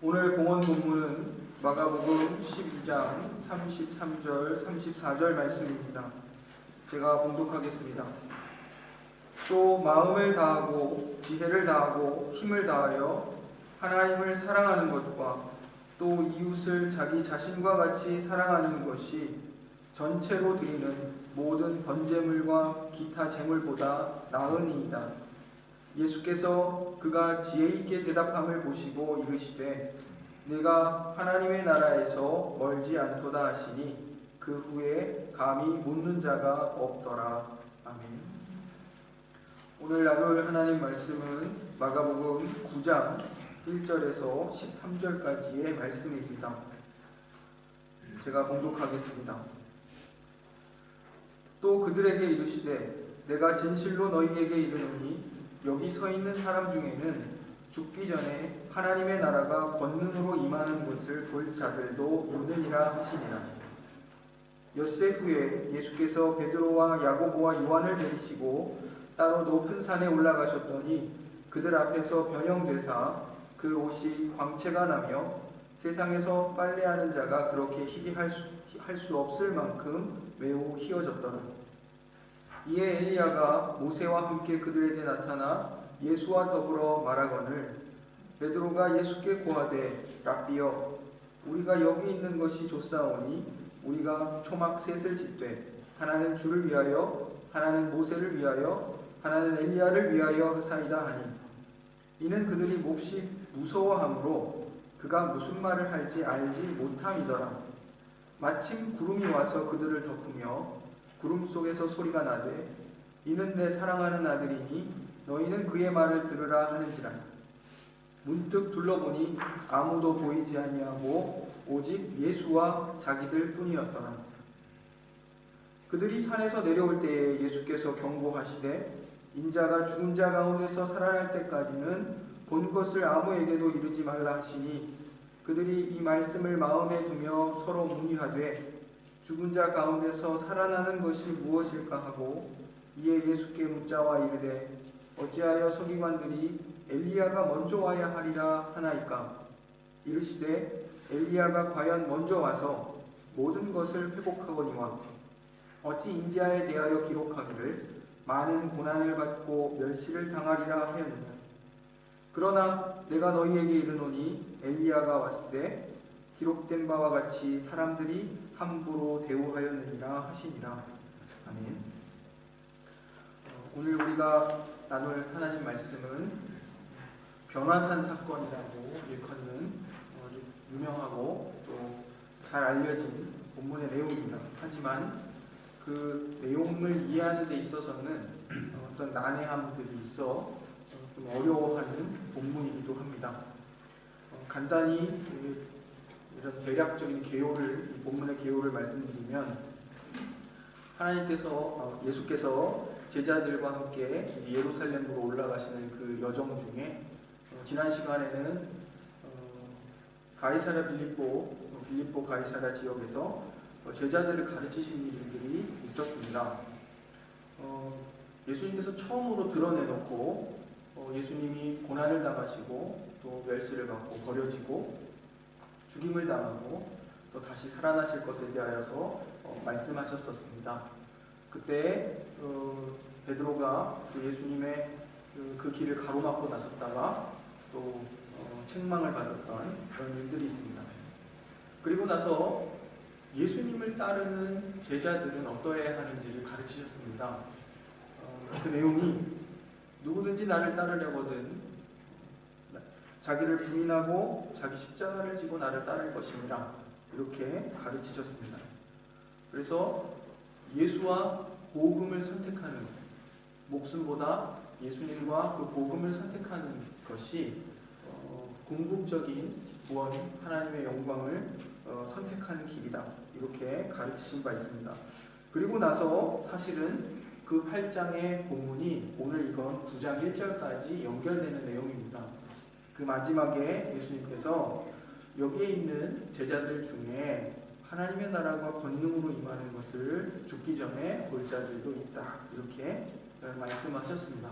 오늘 봉헌 본문은 마가복음 12장 33절, 34절 말씀입니다. 제가 봉독하겠습니다. 또 마음을 다하고 지혜를 다하고 힘을 다하여 하나님을 사랑하는 것과 또 이웃을 자기 자신과 같이 사랑하는 것이 전체로 드리는 모든 번제물과 기타 제물보다 나으니이다. 예수께서 그가 지혜 있게 대답함을 보시고 이르시되 내가 하나님의 나라에서 멀지 않도다 하시니 그 후에 감히 묻는 자가 없더라. 아멘. 오늘 나눌 하나님 말씀은 마가복음 9장 1절에서 13절까지의 말씀입니다. 제가 봉독하겠습니다. 또 그들에게 이르시되 내가 진실로 너희에게 이르노니 여기 서 있는 사람 중에는 죽기 전에 하나님의 나라가 권능으로 임하는 것을 볼 자들도 있느니라 하시니라. 엿새 후에 예수께서 베드로와 야고보와 요한을 데리시고 따로 높은 산에 올라가셨더니 그들 앞에서 변형되사 그 옷이 광채가 나며 세상에서 빨래하는 자가 그렇게 희귀할 수 없을 만큼 매우 희어졌더라. 이에 엘리야가 모세와 함께 그들에게 나타나 예수와 더불어 말하거늘 베드로가 예수께 고하되 랍비여 우리가 여기 있는 것이 좋사오니 우리가 초막 셋을 짓되 하나는 주를 위하여 하나는 모세를 위하여 하나는 엘리야를 위하여 하사이다 하니 이는 그들이 몹시 무서워하므로 그가 무슨 말을 할지 알지 못함이더라. 마침 구름이 와서 그들을 덮으며 구름 속에서 소리가 나되 이는 내 사랑하는 아들이니 너희는 그의 말을 들으라 하는지라. 문득 둘러보니 아무도 보이지 아니하고 오직 예수와 자기들 뿐이었더라. 그들이 산에서 내려올 때에 예수께서 경고하시되 인자가 죽은 자 가운데서 살아날 때까지는 본 것을 아무에게도 이르지 말라 하시니 그들이 이 말씀을 마음에 두며 서로 문의하되 죽은 자 가운데서 살아나는 것이 무엇일까 하고 이에 예수께 묻자와 이르되 어찌하여 서기관들이 엘리야가 먼저 와야 하리라 하나이까. 이르시되 엘리야가 과연 먼저 와서 모든 것을 회복하거니와 어찌 인자에 대하여 기록하기를 많은 고난을 받고 멸시를 당하리라 하였느냐. 그러나 내가 너희에게 이르노니 엘리야가 왔을 때 기록된 바와 같이 사람들이 함부로 대우하였느니라 하시니라. 아멘. 오늘 우리가 나눌 하나님 말씀은 변화산 사건이라고 일컫는 유명하고 또 잘 알려진 본문의 내용입니다. 하지만 그 내용을 이해하는 데 있어서는 어떤 난해함들이 있어 좀 어려워하는 본문이기도 합니다. 간단히 이런 대략적인 개요를, 본문의 개요를 말씀드리면 하나님께서 예수께서 제자들과 함께 예루살렘으로 올라가시는 그 여정 중에 지난 시간에는 가이사랴 빌립보 가이사랴 지역에서 제자들을 가르치신 일들이 있었습니다. 예수님께서 처음으로 드러내놓고 예수님이 고난을 당하시고 또 멸시를 받고 버려지고 죽임을 당하고 또 다시 살아나실 것에 대하여서 말씀하셨었습니다. 그때 베드로가 예수님의 그 길을 가로막고 나섰다가 또 책망을 받았던 그런 일들이 있습니다. 그리고 나서 예수님을 따르는 제자들은 어떠해야 하는지를 가르치셨습니다. 그 내용이 누구든지 나를 따르려거든 자기를 부인하고 자기 십자가를 지고 나를 따를 것이니라 이렇게 가르치셨습니다. 그래서 예수와 복음을 선택하는 목숨보다 예수님과 그 복음을 선택하는 것이 궁극적인 구원, 하나님의 영광을 선택하는 길이다 이렇게 가르치신 바 있습니다. 그리고 나서 사실은 그 8장의 본문이 오늘 이건 9장 1절까지 연결되는 내용입니다. 그 마지막에 예수님께서 여기에 있는 제자들 중에 하나님의 나라가 권능으로 임하는 것을 죽기 전에 볼 자들도 있다 이렇게 말씀하셨습니다.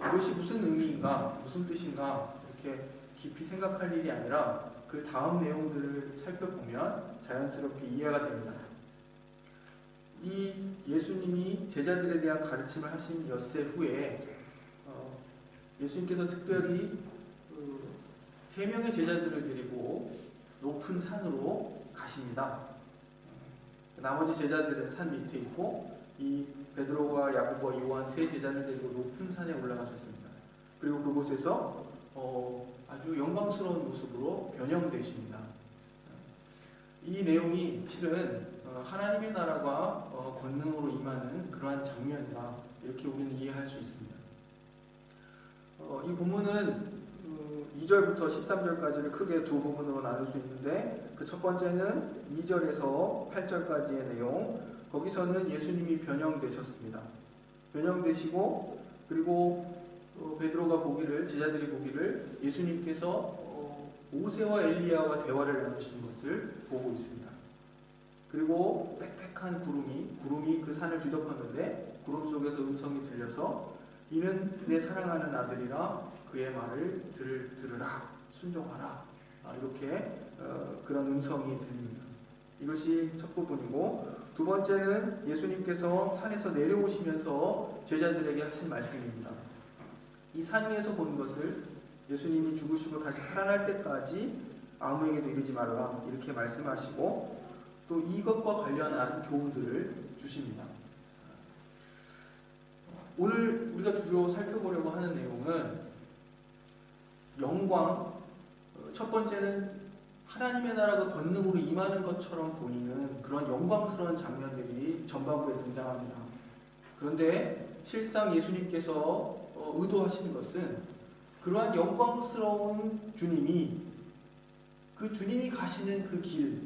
이것이 무슨 의미인가, 무슨 뜻인가 이렇게 깊이 생각할 일이 아니라 그 다음 내용들을 살펴보면 자연스럽게 이해가 됩니다. 이 예수님이 제자들에 대한 가르침을 하신 엿새 후에 예수님께서 특별히 3명의 제자들을 데리고 높은 산으로 가십니다. 나머지 제자들은 산 밑에 있고 이 베드로와 야고보와 요한 3제자를 데리고 높은 산에 올라가셨습니다. 그리고 그곳에서 아주 영광스러운 모습으로 변형되십니다. 이 내용이 실은 하나님의 나라가 권능으로 임하는 그러한 장면이다, 이렇게 우리는 이해할 수 있습니다. 이 본문은 2절부터 13절까지를 크게 두 부분으로 나눌 수 있는데, 그 첫 번째는 2절에서 8절까지의 내용, 거기서는 예수님이 변형되셨습니다. 변형되시고, 그리고 베드로가 보기를, 제자들이 보기를 예수님께서 모세와 엘리야와 대화를 나누시는 것을 보고 있습니다. 그리고 빽빽한 구름이 그 산을 뒤덮었는데 구름 속에서 음성이 들려서 이는 내 사랑하는 아들이라 그의 말을 들으라, 순종하라, 이렇게 그런 음성이 들립니다. 이것이 첫 부분이고, 두 번째는 예수님께서 산에서 내려오시면서 제자들에게 하신 말씀입니다. 이 산 위에서 본 것을 예수님이 죽으시고 다시 살아날 때까지 아무에게도 이르지 말라, 이렇게 말씀하시고 또 이것과 관련한 교훈들을 주십니다. 오늘 우리가 주로 살펴보려고 하는 내용은 영광, 첫 번째는 하나님의 나라가 권능으로 임하는 것처럼 보이는 그런 영광스러운 장면들이 전반부에 등장합니다. 그런데 실상 예수님께서 의도하시는 것은 그러한 영광스러운 주님이, 그 주님이 가시는 그 길,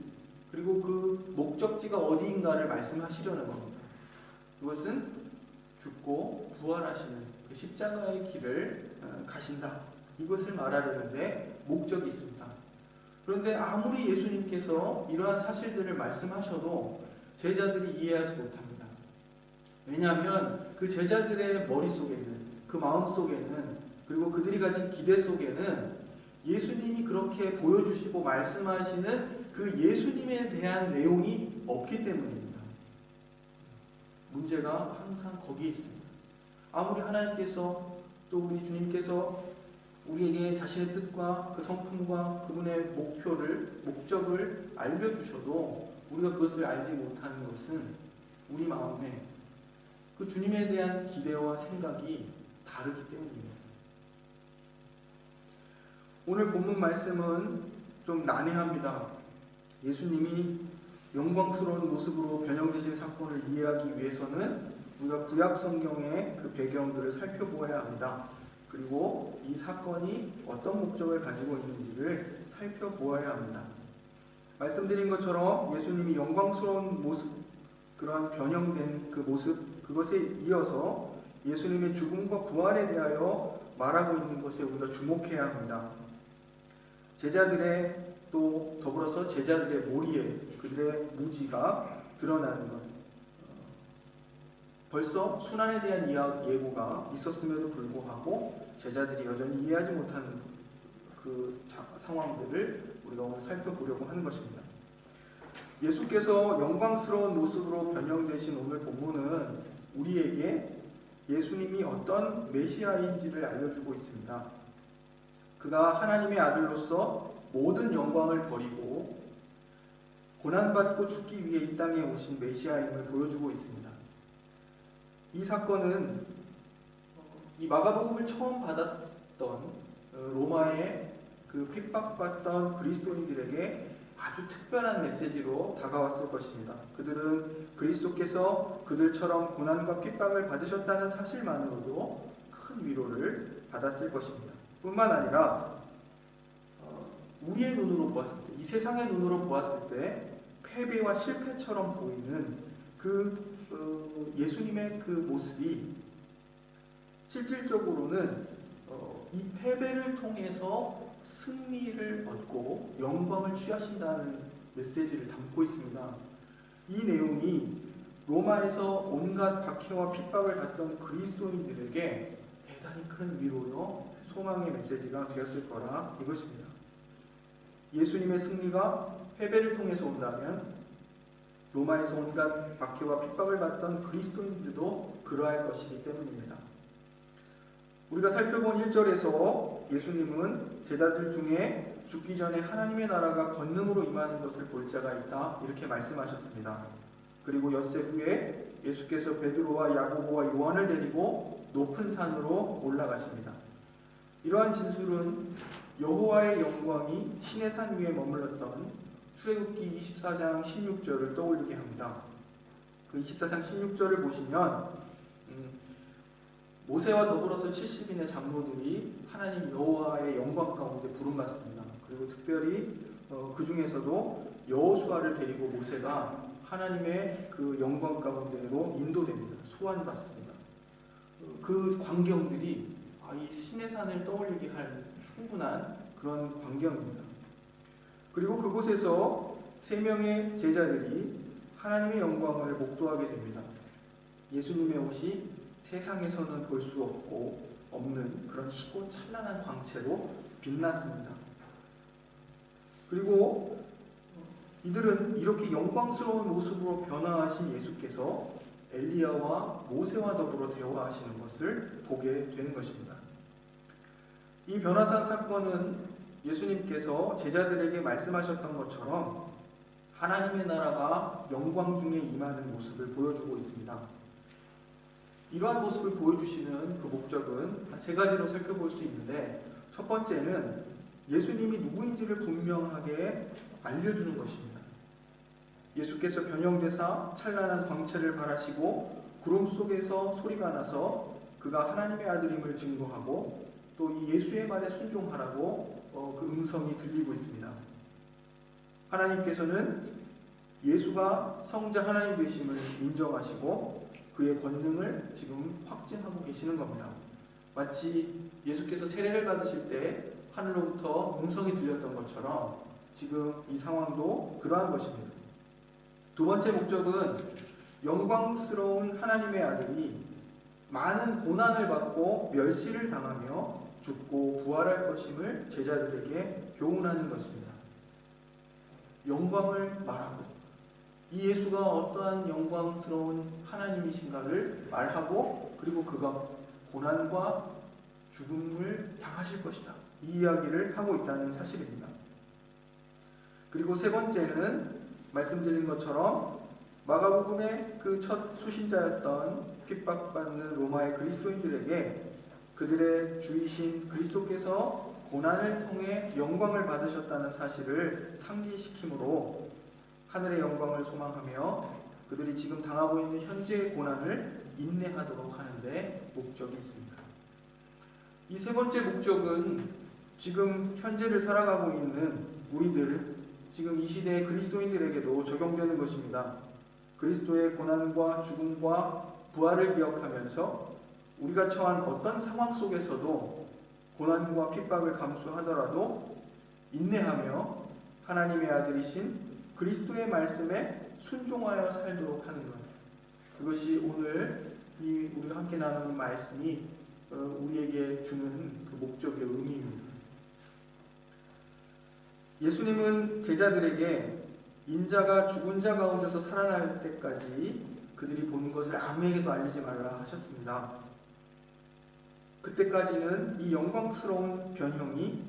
그리고 그 목적지가 어디인가를 말씀하시려는 겁니다. 그것은 죽고 부활하시는 그 십자가의 길을 가신다, 이것을 말하려는데 목적이 있습니다. 그런데 아무리 예수님께서 이러한 사실들을 말씀하셔도 제자들이 이해하지 못합니다. 왜냐하면 그 제자들의 머릿속에는, 그 마음속에는, 그리고 그들이 가진 기대 속에는 예수님이 그렇게 보여주시고 말씀하시는 그 예수님에 대한 내용이 없기 때문입니다. 문제가 항상 거기에 있습니다. 아무리 하나님께서 또 우리 주님께서 우리에게 자신의 뜻과 그 성품과 그분의 목적을 알려주셔도 우리가 그것을 알지 못하는 것은 우리 마음에 그 주님에 대한 기대와 생각이 다르기 때문입니다. 오늘 본문 말씀은 좀 난해합니다. 예수님이 영광스러운 모습으로 변형되신 사건을 이해하기 위해서는 우리가 구약 성경의 그 배경들을 살펴보아야 합니다. 그리고 이 사건이 어떤 목적을 가지고 있는지를 살펴보아야 합니다. 말씀드린 것처럼 예수님이 영광스러운 모습, 그러한 변형된 그 모습, 그것에 이어서 예수님의 죽음과 부활에 대하여 말하고 있는 것에 우리가 주목해야 합니다. 제자들의, 또 더불어서 제자들의 모리에 그들의 무지가 드러나는 것, 벌써 순환에 대한 예고가 있었음에도 불구하고 제자들이 여전히 이해하지 못하는 그 상황들을 우리가 오늘 살펴보려고 하는 것입니다. 예수께서 영광스러운 모습으로 변형되신 오늘 본문은 우리에게 예수님이 어떤 메시아인지를 알려주고 있습니다. 그가 하나님의 아들로서 모든 영광을 버리고 고난받고 죽기 위해 이 땅에 오신 메시아임을 보여주고 있습니다. 이 사건은 이 마가복음을 처음 받았던 로마의 그 핍박받던 그리스도인들에게 아주 특별한 메시지로 다가왔을 것입니다. 그들은 그리스도께서 그들처럼 고난과 핍박을 받으셨다는 사실만으로도 큰 위로를 받았을 것입니다. 뿐만 아니라 우리의 눈으로 보았을 때, 이 세상의 눈으로 보았을 때 패배와 실패처럼 보이는 그 예수님의 그 모습이 실질적으로는 이 패배를 통해서 승리를 얻고 영광을 취하신다는 메시지를 담고 있습니다. 이 내용이 로마에서 온갖 박해와 핍박을 받던 그리스도인들에게 대단히 큰 위로요, 소망의 메시지가 되었을 거라 이것입니다. 예수님의 승리가 패배를 통해서 온다면 로마에서 온갖 박해와 핍박을 받던 그리스도인들도 그러할 것이기 때문입니다. 우리가 살펴본 1절에서 예수님은 제자들 중에 죽기 전에 하나님의 나라가 권능으로 임하는 것을 볼 자가 있다 이렇게 말씀하셨습니다. 그리고 엿새 후에 예수께서 베드로와 야고보와 요한을 데리고 높은 산으로 올라가십니다. 이러한 진술은 여호와의 영광이 신의 산 위에 머물렀던 출애굽기 24장 16절을 떠올리게 합니다. 그 24장 16절을 보시면 모세와 더불어서 70인의 장로들이 하나님 여호와의 영광 가운데 부름받습니다. 그리고 특별히 그 중에서도 여호수아를 데리고 모세가 하나님의 그 영광 가운데로 인도됩니다. 소환받습니다. 그 광경들이 이 신의 산을 떠올리게 할 충분한 그런 광경입니다. 그리고 그곳에서 3명의 제자들이 하나님의 영광을 목도하게 됩니다. 예수님의 옷이 세상에서는 볼 수 없는 그런 희고 찬란한 광채로 빛났습니다. 그리고 이들은 이렇게 영광스러운 모습으로 변화하신 예수께서 엘리야와 모세와 더불어 대화하시는 것을 보게 되는 것입니다. 이 변화산 사건은 예수님께서 제자들에게 말씀하셨던 것처럼 하나님의 나라가 영광 중에 임하는 모습을 보여주고 있습니다. 이러한 모습을 보여주시는 그 목적은 한 3가지로 살펴볼 수 있는데, 첫 번째는 예수님이 누구인지를 분명하게 알려주는 것입니다. 예수께서 변형되사 찬란한 광채를 발하시고 구름 속에서 소리가 나서 그가 하나님의 아들임을 증거하고 또 이 예수의 말에 순종하라고 그 음성이 들리고 있습니다. 하나님께서는 예수가 성자 하나님 되심을 인정하시고 그의 권능을 지금 확증하고 계시는 겁니다. 마치 예수께서 세례를 받으실 때 하늘로부터 음성이 들렸던 것처럼 지금 이 상황도 그러한 것입니다. 두 번째 목적은 영광스러운 하나님의 아들이 많은 고난을 받고 멸시를 당하며 죽고 부활할 것임을 제자들에게 교훈하는 것입니다. 영광을 말하고 이 예수가 어떠한 영광스러운 하나님이신가를 말하고 그리고 그가 고난과 죽음을 당하실 것이다. 이 이야기를 하고 있다는 사실입니다. 그리고 세 번째는 말씀드린 것처럼 마가복음의 그 첫 수신자였던 핍박받는 로마의 그리스도인들에게 그들의 주이신 그리스도께서 고난을 통해 영광을 받으셨다는 사실을 상기시키므로 하늘의 영광을 소망하며 그들이 지금 당하고 있는 현재의 고난을 인내하도록 하는데 목적이 있습니다. 이 세 번째 목적은 지금 현재를 살아가고 있는 우리들, 지금 이 시대의 그리스도인들에게도 적용되는 것입니다. 그리스도의 고난과 죽음과 부활을 기억하면서 우리가 처한 어떤 상황 속에서도 고난과 핍박을 감수하더라도 인내하며 하나님의 아들이신 그리스도의 말씀에 순종하여 살도록 하는 것. 그것이 오늘 우리가 함께 나누는 말씀이 우리에게 주는 그 목적의 의미입니다. 예수님은 제자들에게 인자가 죽은 자 가운데서 살아날 때까지 그들이 보는 것을 아무에게도 알리지 말라 하셨습니다. 그때까지는 이 영광스러운 변형이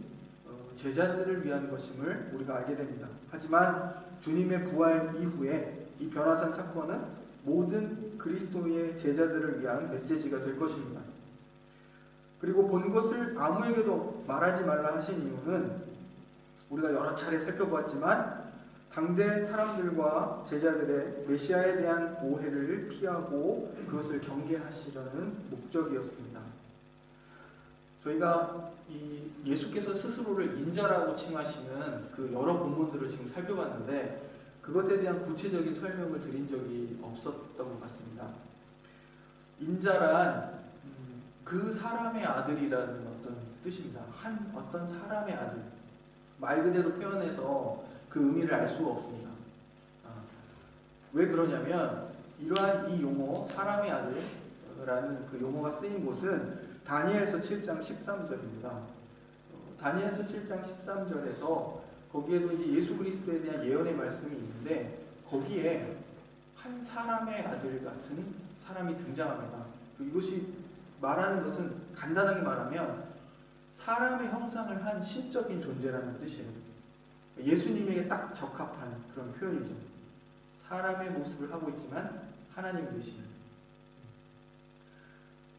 제자들을 위한 것임을 우리가 알게 됩니다. 하지만 주님의 부활 이후에 이 변화산 사건은 모든 그리스도의 제자들을 위한 메시지가 될 것입니다. 그리고 본 것을 아무에게도 말하지 말라 하신 이유는 우리가 여러 차례 살펴보았지만 당대 사람들과 제자들의 메시아에 대한 오해를 피하고 그것을 경계하시려는 목적이었습니다. 저희가 예수께서 스스로를 인자라고 칭하시는 그 여러 본문들을 지금 살펴봤는데 그것에 대한 구체적인 설명을 드린 적이 없었던 것 같습니다. 인자란 그 사람의 아들이라는 어떤 뜻입니다. 어떤 사람의 아들. 말 그대로 표현해서 그 의미를 알 수가 없습니다. 왜 그러냐면 이러한 이 용어 사람의 아들이라는 그 용어가 쓰인 곳은 다니엘서 7장 13절입니다. 다니엘서 7장 13절에서 거기에도 이제 예수 그리스도에 대한 예언의 말씀이 있는데 거기에 한 사람의 아들 같은 사람이 등장합니다. 이것이 말하는 것은 간단하게 말하면 사람의 형상을 한 신적인 존재라는 뜻이에요. 예수님에게 딱 적합한 그런 표현이죠. 사람의 모습을 하고 있지만 하나님 되시는.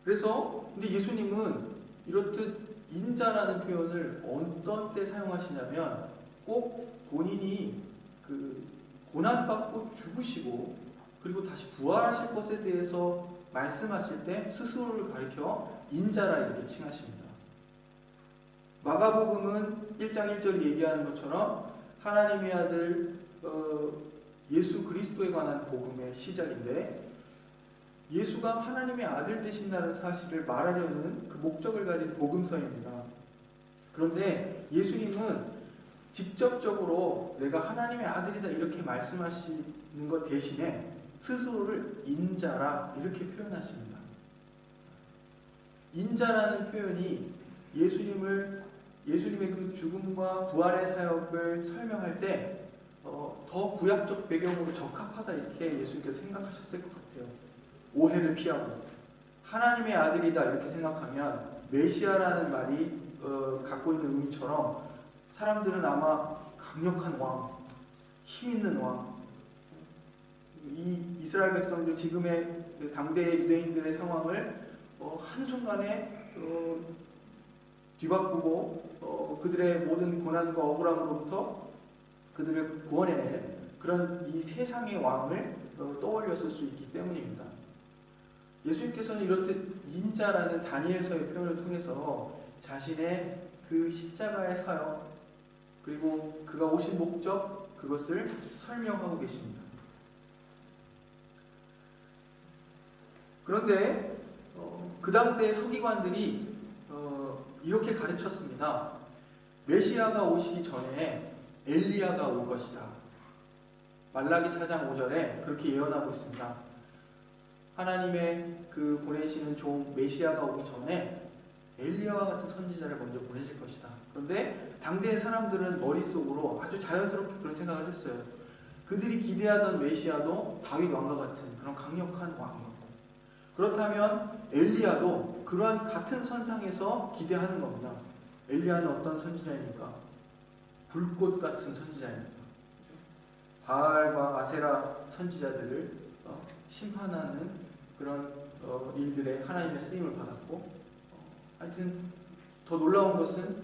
그래서 근데 예수님은 이렇듯 인자라는 표현을 어떤 때 사용하시냐면 꼭 본인이 그 고난받고 죽으시고 그리고 다시 부활하실 것에 대해서 말씀하실 때 스스로를 가리켜 인자라 이렇게 칭하십니다. 마가복음은 1장 1절이 얘기하는 것처럼 하나님의 아들 예수 그리스도에 관한 복음의 시작인데 예수가 하나님의 아들 되신다는 사실을 말하려는 그 목적을 가진 복음서입니다. 그런데 예수님은 직접적으로 내가 하나님의 아들이다 이렇게 말씀하시는 것 대신에 스스로를 인자라 이렇게 표현하십니다. 인자라는 표현이 예수님의 그 죽음과 부활의 사역을 설명할 때 더 구약적 배경으로 적합하다 이렇게 예수님께서 생각하셨을 것 같아요. 오해를 피하고 하나님의 아들이다 이렇게 생각하면 메시아라는 말이 갖고 있는 의미처럼 사람들은 아마 강력한 왕, 힘 있는 왕, 이 이스라엘 백성들 지금의 당대의 유대인들의 상황을 한순간에 뒤바꾸고 그들의 모든 고난과 억울함으로부터 그들을 구원해낼 그런 이 세상의 왕을 떠올렸을 수 있기 때문입니다. 예수님께서는 이렇듯 인자라는 다니엘서의 표현을 통해서 자신의 그 십자가의 사역 그리고 그가 오신 목적 그것을 설명하고 계십니다. 그런데 그 당대의 서기관들이 이렇게 가르쳤습니다. 메시아가 오시기 전에 엘리야가 올 것이다. 말라기 4장 5절에 그렇게 예언하고 있습니다. 하나님의 그 보내시는 종 메시아가 오기 전에 엘리야와 같은 선지자를 먼저 보내실 것이다. 그런데 당대의 사람들은 머릿속으로 아주 자연스럽게 그런 생각을 했어요. 그들이 기대하던 메시아도 다윗 왕과 같은 그런 강력한 왕이었고 그렇다면 엘리야도 그러한 같은 선상에서 기대하는 겁니다. 엘리야는 어떤 선지자입니까? 불꽃 같은 선지자입니다. 바알과 아세라 선지자들을 심판하는 그런 일들에 하나님의 쓰임을 받았고 하여튼 더 놀라운 것은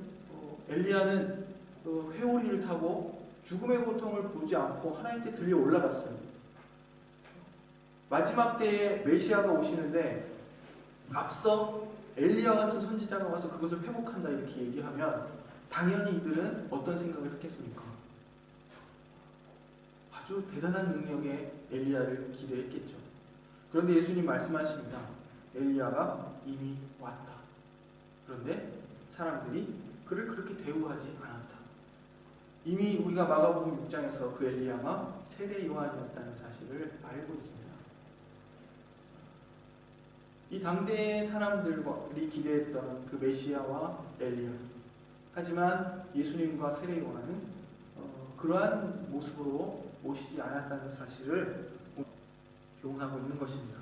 엘리야는 회오리를 타고 죽음의 고통을 보지 않고 하나님께 들려 올라갔어요. 마지막 때에 메시아가 오시는데 앞서 엘리야 같은 선지자가 와서 그것을 회복한다 이렇게 얘기하면 당연히 이들은 어떤 생각을 했겠습니까? 아주 대단한 능력의 엘리야를 기대했겠죠. 그런데 예수님 말씀하십니다. 엘리야가 이미 왔다. 그런데 사람들이 그를 그렇게 대우하지 않았다. 이미 우리가 마가복음 6장에서 그 엘리야가 세례 요한이었다는 사실을 알고 있습니다. 이 당대의 사람들이 기대했던 그 메시아와 엘리야. 하지만 예수님과 세례 요한은 그러한 모습으로 오시지 않았다는 사실을 교훈하고 있는 것입니다.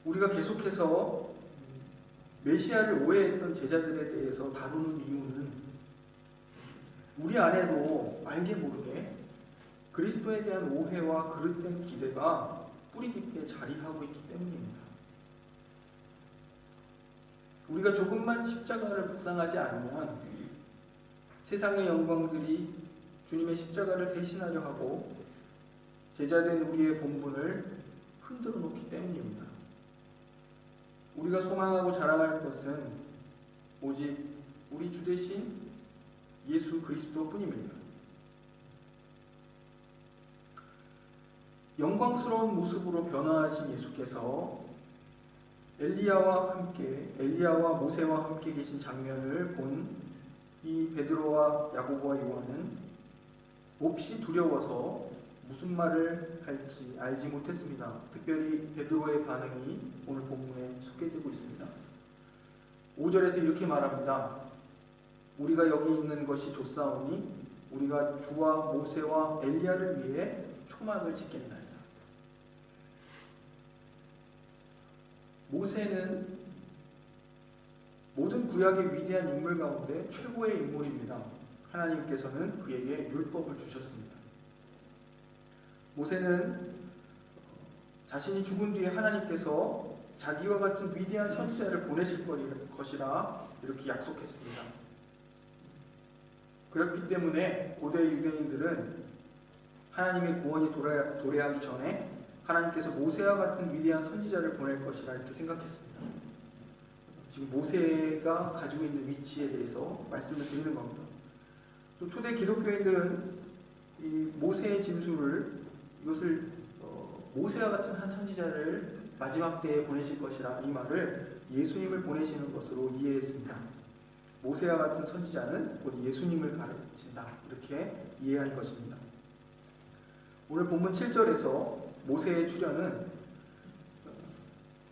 우리가 계속해서 메시아를 오해했던 제자들에 대해서 다루는 이유는 우리 안에도 알게 모르게 그리스도에 대한 오해와 그릇된 기대가 뿌리 깊게 자리하고 있기 때문입니다. 우리가 조금만 십자가를 묵상하지 않으면 세상의 영광들이 주님의 십자가를 대신하려 하고 제자된 우리의 본분을 흔들어 놓기 때문입니다. 우리가 소망하고 자랑할 것은 오직 우리 주 대신 예수 그리스도뿐입니다. 영광스러운 모습으로 변화하신 예수께서 엘리야와 모세와 함께 계신 장면을 본 이 베드로와 야고보와 요한은 몹시 두려워서 무슨 말을 할지 알지 못했습니다. 특별히 베드로의 반응이 오늘 본문에 소개되고 있습니다. 5절에서 이렇게 말합니다. 우리가 여기 있는 것이 좋사오니 우리가 주와 모세와 엘리야를 위해 초막을 짓겠나이다. 모세는 모든 구약의 위대한 인물 가운데 최고의 인물입니다. 하나님께서는 그에게 율법을 주셨습니다. 모세는 자신이 죽은 뒤에 하나님께서 자기와 같은 위대한 선지자를 보내실 것이라 이렇게 약속했습니다. 그렇기 때문에 고대 유대인들은 하나님의 구원이 도래하기 전에 하나님께서 모세와 같은 위대한 선지자를 보낼 것이라 이렇게 생각했습니다. 지금 모세가 가지고 있는 위치에 대해서 말씀을 드리는 겁니다. 또 초대 기독교인들은 이 모세의 진술을 이것을 모세와 같은 한 선지자를 마지막 때에 보내실 것이라 이 말을 예수님을 보내시는 것으로 이해했습니다. 모세와 같은 선지자는 곧 예수님을 가르친다 이렇게 이해할 것입니다. 오늘 본문 7절에서 모세의 출현은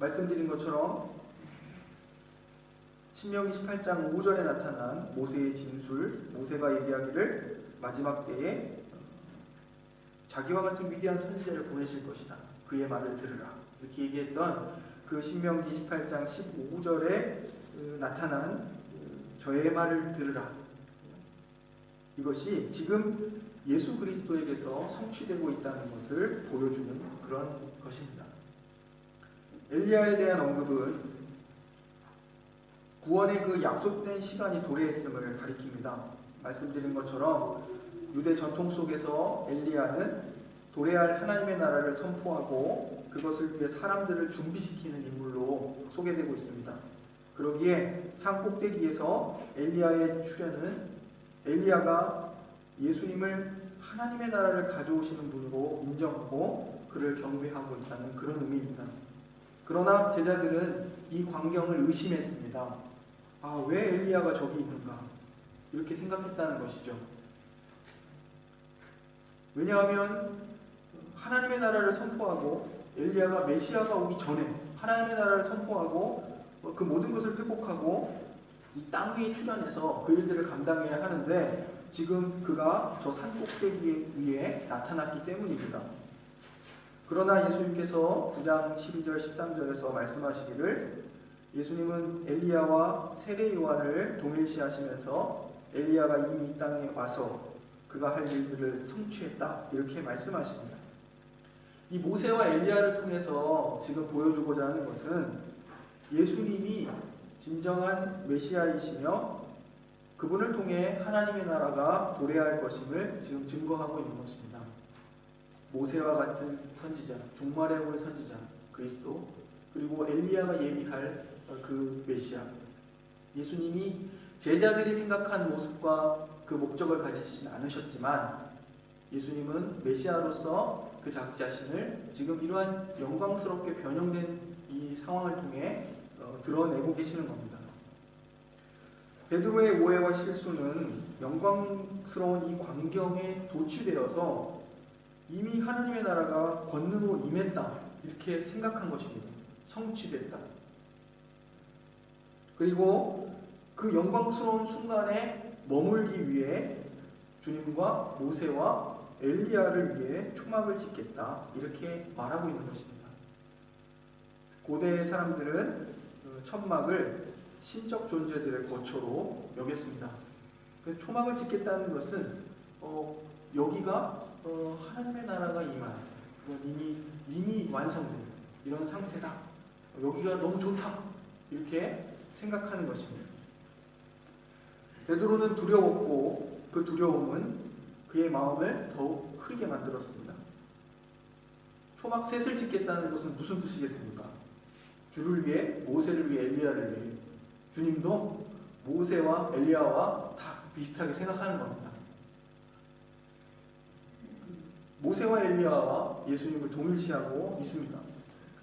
말씀드린 것처럼 신명기 18장 5절에 나타난 모세의 진술, 모세가 얘기하기를 마지막 때에 자기와 같은 위대한 선지자를 보내실 것이다. 그의 말을 들으라. 이렇게 얘기했던 그 신명기 18장 15절에 나타난 저의 말을 들으라. 이것이 지금 예수 그리스도에게서 성취되고 있다는 것을 보여주는 그런 것입니다. 엘리야에 대한 언급은 구원의 그 약속된 시간이 도래했음을 가리킵니다. 말씀드린 것처럼 유대 전통 속에서 엘리야는 도래할 하나님의 나라를 선포하고 그것을 위해 사람들을 준비시키는 인물로 소개되고 있습니다. 그러기에 산 꼭대기에서 엘리야의 출현은 엘리야가 예수님을 하나님의 나라를 가져오시는 분으로 인정하고 그를 경배하고 있다는 그런 의미입니다. 그러나 제자들은 이 광경을 의심했습니다. 왜 엘리야가 저기 있는가? 이렇게 생각했다는 것이죠. 왜냐하면 하나님의 나라를 선포하고 엘리야가 메시아가 오기 전에 하나님의 나라를 선포하고 그 모든 것을 회복하고 이 땅 위에 출현해서 그 일들을 감당해야 하는데 지금 그가 저 산 꼭대기 위에 나타났기 때문입니다. 그러나 예수님께서 9장 12절 13절에서 말씀하시기를 예수님은 엘리야와 세례 요한을 동일시하시면서 엘리야가 이미 이 땅에 와서 그가 할 일들을 성취했다 이렇게 말씀하십니다. 이 모세와 엘리야를 통해서 지금 보여주고자 하는 것은 예수님이 진정한 메시아이시며 그분을 통해 하나님의 나라가 도래할 것임을 지금 증거하고 있는 것입니다. 모세와 같은 선지자, 종말에 올 선지자 그리스도, 그리고 엘리야가 예비할 그 메시아, 예수님이 제자들이 생각한 모습과 그 목적을 가지시진 않으셨지만 예수님은 메시아로서 그 자기 자신을 지금 이러한 영광스럽게 변형된 이 상황을 통해 드러내고 계시는 겁니다. 베드로의 오해와 실수는 영광스러운 이 광경에 도취되어서 이미 하나님의 나라가 권능으로 임했다 이렇게 생각한 것입니다. 성취됐다. 그리고 그 영광스러운 순간에 머물기 위해 주님과 모세와 엘리야를 위해 초막을 짓겠다 이렇게 말하고 있는 것입니다. 고대 사람들은 천막을 신적 존재들의 거처로 여겼습니다. 그래서 초막을 짓겠다는 것은 여기가 하나님의 나라가 임한 이미 완성된 이런 상태다. 여기가 너무 좋다. 이렇게 생각하는 것입니다. 베드로는 두려웠고 그 두려움은 그의 마음을 더욱 흐리게 만들었습니다. 초막 셋을 짓겠다는 것은 무슨 뜻이겠습니까? 주를 위해, 모세를 위해, 엘리야를 위해. 주님도 모세와 엘리야와 다 비슷하게 생각하는 겁니다. 모세와 엘리야와 예수님을 동일시하고 있습니다.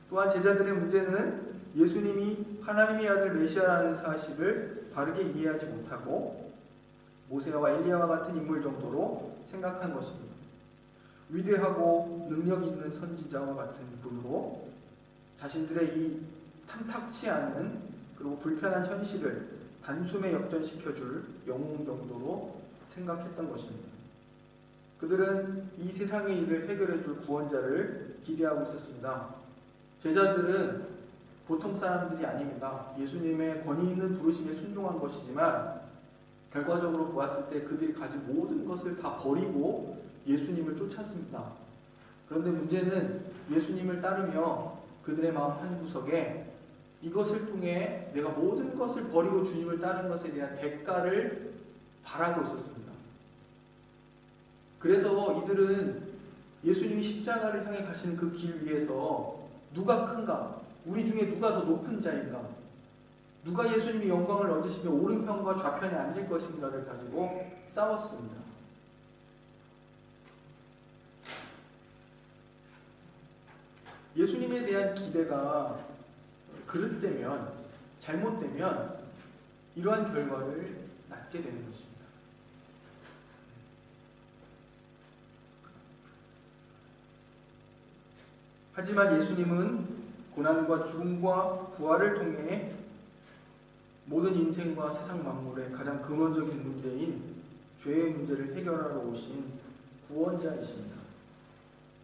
또한 제자들의 문제는 예수님이 하나님의 아들 메시아라는 사실을 바르게 이해하지 못하고 모세와 엘리야와 같은 인물 정도로 생각한 것입니다. 위대하고 능력 있는 선지자와 같은 분으로 자신들의 이 탐탁치 않은 그리고 불편한 현실을 단숨에 역전시켜줄 영웅 정도로 생각했던 것입니다. 그들은 이 세상의 일을 해결해줄 구원자를 기대하고 있었습니다. 제자들은 보통 사람들이 아닙니다. 예수님의 권위 있는 부르심에 순종한 것이지만 결과적으로 보았을 때 그들이 가진 모든 것을 다 버리고 예수님을 쫓았습니다. 그런데 문제는 예수님을 따르며 그들의 마음 한구석에 이것을 통해 내가 모든 것을 버리고 주님을 따른 것에 대한 대가를 바라고 있었습니다. 그래서 이들은 예수님이 십자가를 향해 가시는 그 길 위에서 누가 큰가? 우리 중에 누가 더 높은 자인가? 누가 예수님이 영광을 얻으시며 오른편과 좌편에 앉을 것인가를 가지고 싸웠습니다. 예수님에 대한 기대가 그릇되면, 잘못되면 이러한 결과를 낳게 되는 것입니다. 하지만 예수님은 고난과 죽음과 부활을 통해 모든 인생과 세상 만물의 가장 근원적인 문제인 죄의 문제를 해결하러 오신 구원자이십니다.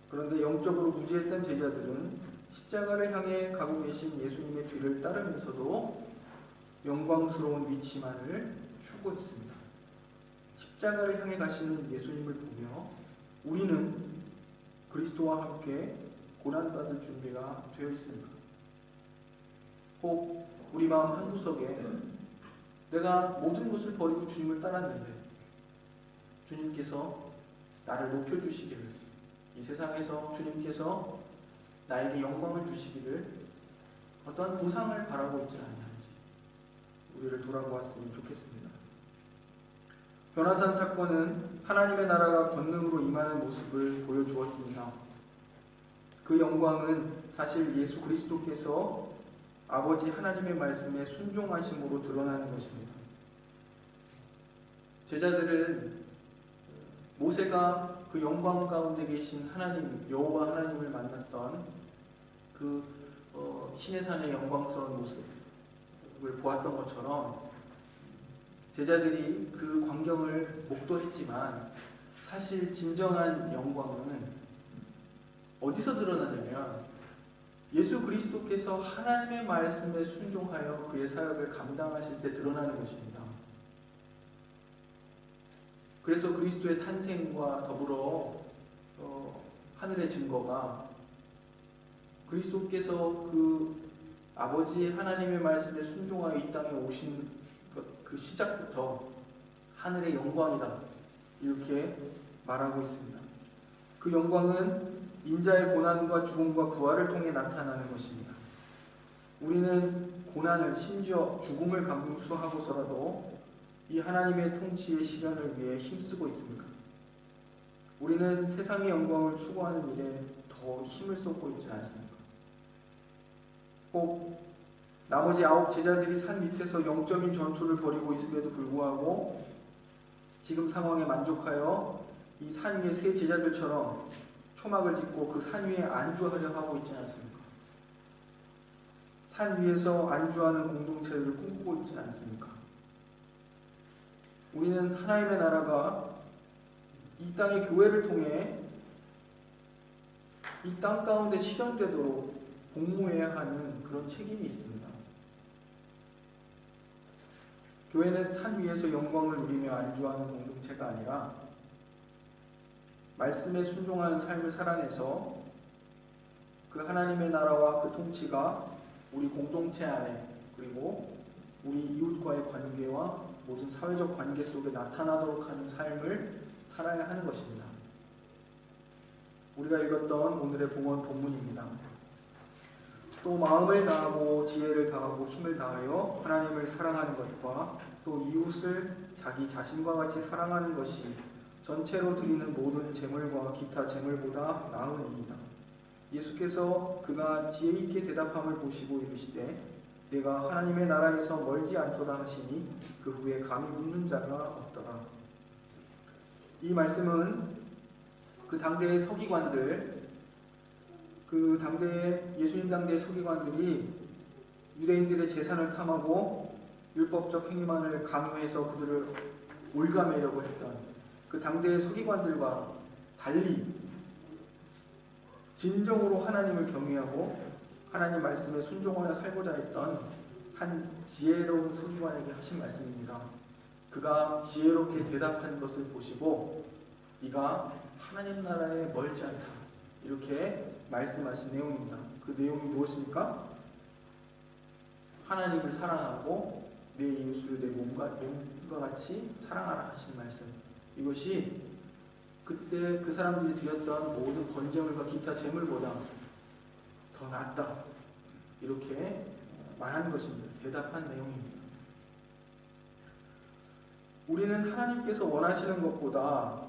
그런데 영적으로 무지했던 제자들은 십자가를 향해 가고 계신 예수님의 뒤를 따르면서도 영광스러운 위치만을 추구했습니다. 십자가를 향해 가시는 예수님을 보며 우리는 그리스도와 함께 고난받을 준비가 되어 있습니다. 혹 우리 마음 한구석에 내가 모든 것을 버리고 주님을 따랐는데 주님께서 나를 높여주시기를, 이 세상에서 주님께서 나에게 영광을 주시기를 어떠한 보상을 바라고 있지 않는지 우리를 돌아보았으면 좋겠습니다. 변화산 사건은 하나님의 나라가 권능으로 임하는 모습을 보여주었습니다. 그 영광은 사실 예수 그리스도께서 아버지 하나님의 말씀에 순종하심으로 드러나는 것입니다. 제자들은 모세가 그 영광 가운데 계신 하나님, 여호와 하나님을 만났던 그 시내산의 영광스러운 모습을 보았던 것처럼 제자들이 그 광경을 목도했지만 사실 진정한 영광은 어디서 드러나냐면 예수 그리스도께서 하나님의 말씀에 순종하여 그의 사역을 감당하실 때 드러나는 것입니다. 그래서 그리스도의 탄생과 더불어 하늘의 증거가 그리스도께서 그 아버지 하나님의 말씀에 순종하여 이 땅에 오신 그 시작부터 하늘의 영광이다 이렇게 말하고 있습니다. 그 영광은 인자의 고난과 죽음과 부활을 통해 나타나는 것입니다. 우리는 고난을, 심지어 죽음을 감수하고서라도 이 하나님의 통치의 실현을 위해 힘쓰고 있습니다. 우리는 세상의 영광을 추구하는 일에 더 힘을 쏟고 있지 않습니까? 꼭 나머지 9 제자들이 산 밑에서 영적인 전투를 벌이고 있음에도 불구하고 지금 상황에 만족하여 이 산 위의 세 제자들처럼 초막을 짓고 그 산 위에 안주하려 하고 있지 않습니까? 산 위에서 안주하는 공동체를 꿈꾸고 있지 않습니까? 우리는 하나님의 나라가 이 땅의 교회를 통해 이 땅 가운데 실현되도록 복무해야 하는 그런 책임이 있습니다. 교회는 산 위에서 영광을 누리며 안주하는 공동체가 아니라 말씀에 순종하는 삶을 살아내서 그 하나님의 나라와 그 통치가 우리 공동체 안에 그리고 우리 이웃과의 관계와 모든 사회적 관계 속에 나타나도록 하는 삶을 살아야 하는 것입니다. 우리가 읽었던 오늘의 본문입니다. 또 마음을 다하고 지혜를 다하고 힘을 다하여 하나님을 사랑하는 것과 또 이웃을 자기 자신과 같이 사랑하는 것이 전체로 드리는 모든 재물과 기타 재물보다 나은 일이다. 예수께서 그가 지혜 있게 대답함을 보시고 이르시되 내가 하나님의 나라에서 멀지 않도다 하시니 그 후에 감히 묻는 자가 없더라. 이 말씀은 그 당대의 서기관들, 그 당대의 예수님 당대의 서기관들이 유대인들의 재산을 탐하고 율법적 행위만을 강요해서 그들을 올가매려고 했던 그 당대의 서기관들과 달리 진정으로 하나님을 경외하고 하나님 말씀에 순종하여 살고자 했던 한 지혜로운 서기관에게 하신 말씀입니다. 그가 지혜롭게 대답한 것을 보시고 네가 하나님 나라에 멀지 않다, 이렇게 말씀하신 내용입니다. 그 내용이 무엇입니까? 하나님을 사랑하고 내 이웃을 내 몸과 같이 사랑하라 하신 말씀. 이것이 그때 그 사람들이 드렸던 모든 번제물과 기타 제물보다 더 낫다, 이렇게 말한 것입니다. 대답한 내용입니다. 우리는 하나님께서 원하시는 것보다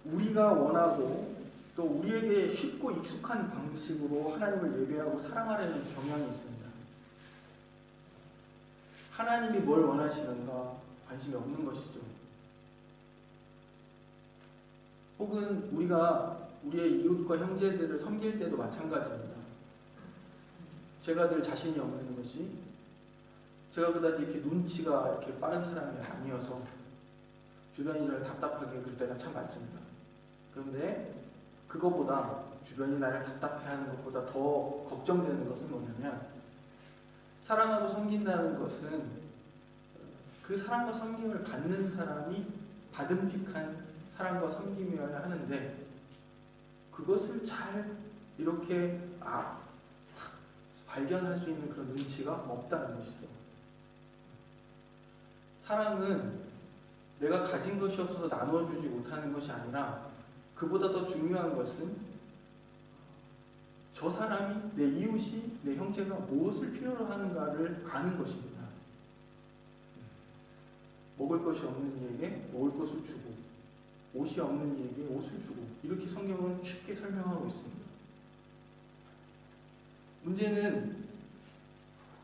우리가 원하고 또 우리에게 쉽고 익숙한 방식으로 하나님을 예배하고 사랑하려는 경향이 있습니다. 하나님이 뭘 원하시는가 관심이 없는 것이죠. 혹은 우리가 우리의 이웃과 형제들을 섬길 때도 마찬가지입니다. 제가 늘 자신이 없는 것이, 제가 그다지 이렇게 눈치가 이렇게 빠른 사람이 아니어서 주변이 저를 답답하게 굴 때가 참 많습니다. 그런데 그것보다, 주변이 나를 답답해하는 것보다 더 걱정되는 것은 뭐냐면, 사랑하고 섬긴다는 것은 그 사랑과 섬김을 받는 사람이 받음직한 사랑과 섬김이어야 하는데, 그것을 잘 이렇게 발견할 수 있는 그런 눈치가 없다는 것이죠. 사랑은 내가 가진 것이 없어서 나눠주지 못하는 것이 아니라, 그보다 더 중요한 것은 저 사람이, 내 이웃이, 내 형제가 무엇을 필요로 하는가를 아는 것입니다. 먹을 것이 없는 이에게 먹을 것을 주고, 옷이 없는 이에게 옷을 주고, 이렇게 성경은 쉽게 설명하고 있습니다. 문제는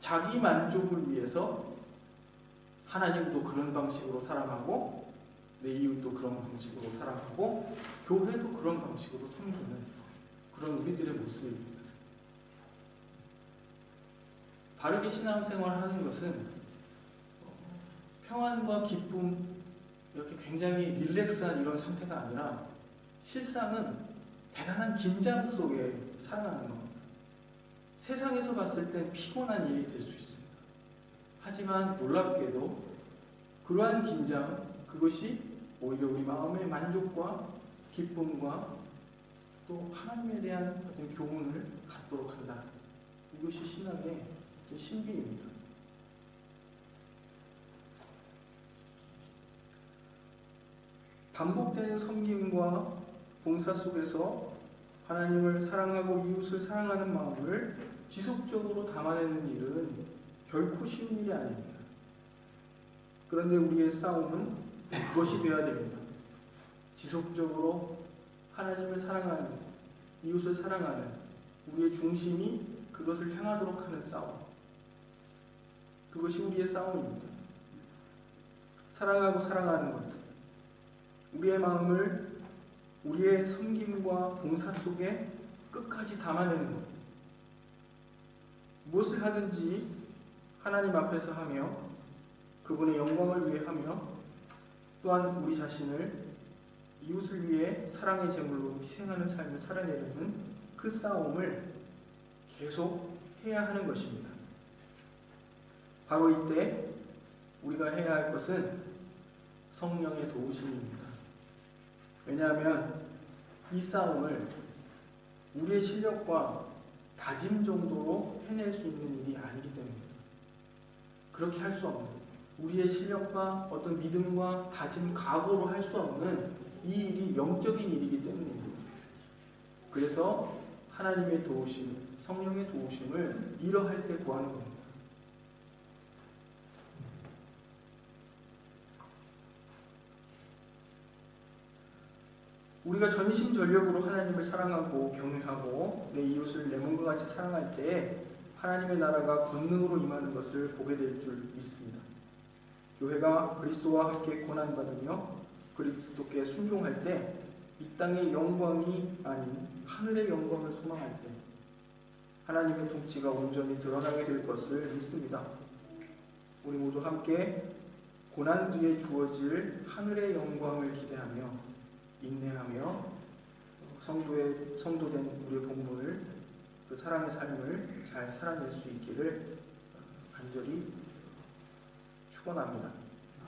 자기 만족을 위해서 하나님도 그런 방식으로 사랑하고 내 이웃도 그런 방식으로 사랑하고 교회도 그런 방식으로 섬기는 그런 우리들의 모습입니다. 바르게 신앙생활을 하는 것은 평안과 기쁨, 이렇게 굉장히 릴렉스한 이런 상태가 아니라 실상은 대단한 긴장 속에 살아가는 겁니다. 세상에서 봤을 땐 피곤한 일이 될 수 있습니다. 하지만 놀랍게도 그러한 긴장, 그것이 오히려 우리 마음의 만족과 기쁨과 또 하나님에 대한 어떤 교훈을 갖도록 한다. 이것이 신앙의 어떤 신비입니다. 반복되는 섬김과 봉사 속에서 하나님을 사랑하고 이웃을 사랑하는 마음을 지속적으로 담아내는 일은 결코 쉬운 일이 아닙니다. 그런데 우리의 싸움은 그것이 되어야 됩니다. 지속적으로 하나님을 사랑하는, 이웃을 사랑하는 우리의 중심이 그것을 향하도록 하는 싸움. 그것이 우리의 싸움입니다. 사랑하고 사랑하는 것, 우리의 마음을 우리의 섬김과 봉사 속에 끝까지 담아내는 것. 무엇을 하든지 하나님 앞에서 하며 그분의 영광을 위해 하며 또한 우리 자신을 이웃을 위해 사랑의 제물로 희생하는 삶을 살아내려는 그 싸움을 계속 해야 하는 것입니다. 바로 이때 우리가 해야 할 것은 성령의 도우심입니다. 왜냐하면 이 싸움을 우리의 실력과 다짐 정도로 해낼 수 있는 일이 아니기 때문입니다. 그렇게 할 수 없는, 우리의 실력과 어떤 믿음과 다짐, 각오로 할 수 없는 이 일이 영적인 일이기 때문입니다. 그래서 하나님의 도우심, 성령의 도우심을 이러할 때 구하는 겁니다. 우리가 전심전력으로 하나님을 사랑하고 경외하고 내 이웃을 내 몸과 같이 사랑할 때 하나님의 나라가 권능으로 임하는 것을 보게 될 줄 믿습니다. 교회가 그리스도와 함께 고난받으며 그리스도께 순종할 때 이 땅의 영광이 아닌 하늘의 영광을 소망할 때 하나님의 통치가 온전히 드러나게 될 것을 믿습니다. 우리 모두 함께 고난 뒤에 주어질 하늘의 영광을 기대하며 인내하며 성도된 우리의 본분을 그 사랑의 삶을 잘 살아낼 수 있기를 간절히 축원합니다.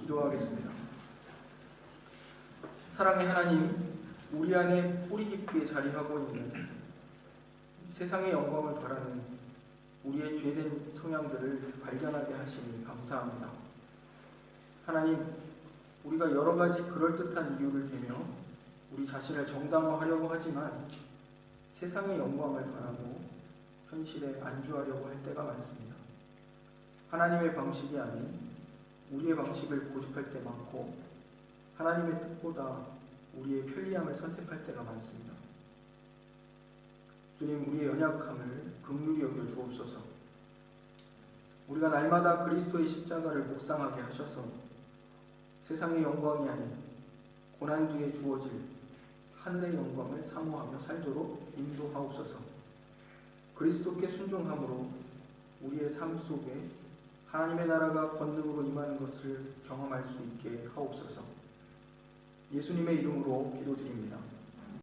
기도하겠습니다. 사랑의 하나님, 우리 안에 뿌리 깊게 자리하고 있는 세상의 영광을 바라는 우리의 죄된 성향들을 발견하게 하시니 감사합니다. 하나님, 우리가 여러 가지 그럴듯한 이유를 대며 우리 자신을 정당화하려고 하지만 세상의 영광을 바라고 현실에 안주하려고 할 때가 많습니다. 하나님의 방식이 아닌 우리의 방식을 고집할 때 많고 하나님의 뜻보다 우리의 편리함을 선택할 때가 많습니다. 주님, 우리의 연약함을 긍휼히 여겨 주옵소서. 우리가 날마다 그리스도의 십자가를 묵상하게 하셔서 세상의 영광이 아닌 고난 뒤에 주어질 하늘의 영광을 사모하며 살도록 인도하옵소서. 그리스도께 순종함으로 우리의 삶 속에 하나님의 나라가 권능으로 임하는 것을 경험할 수 있게 하옵소서. 예수님의 이름으로 기도드립니다.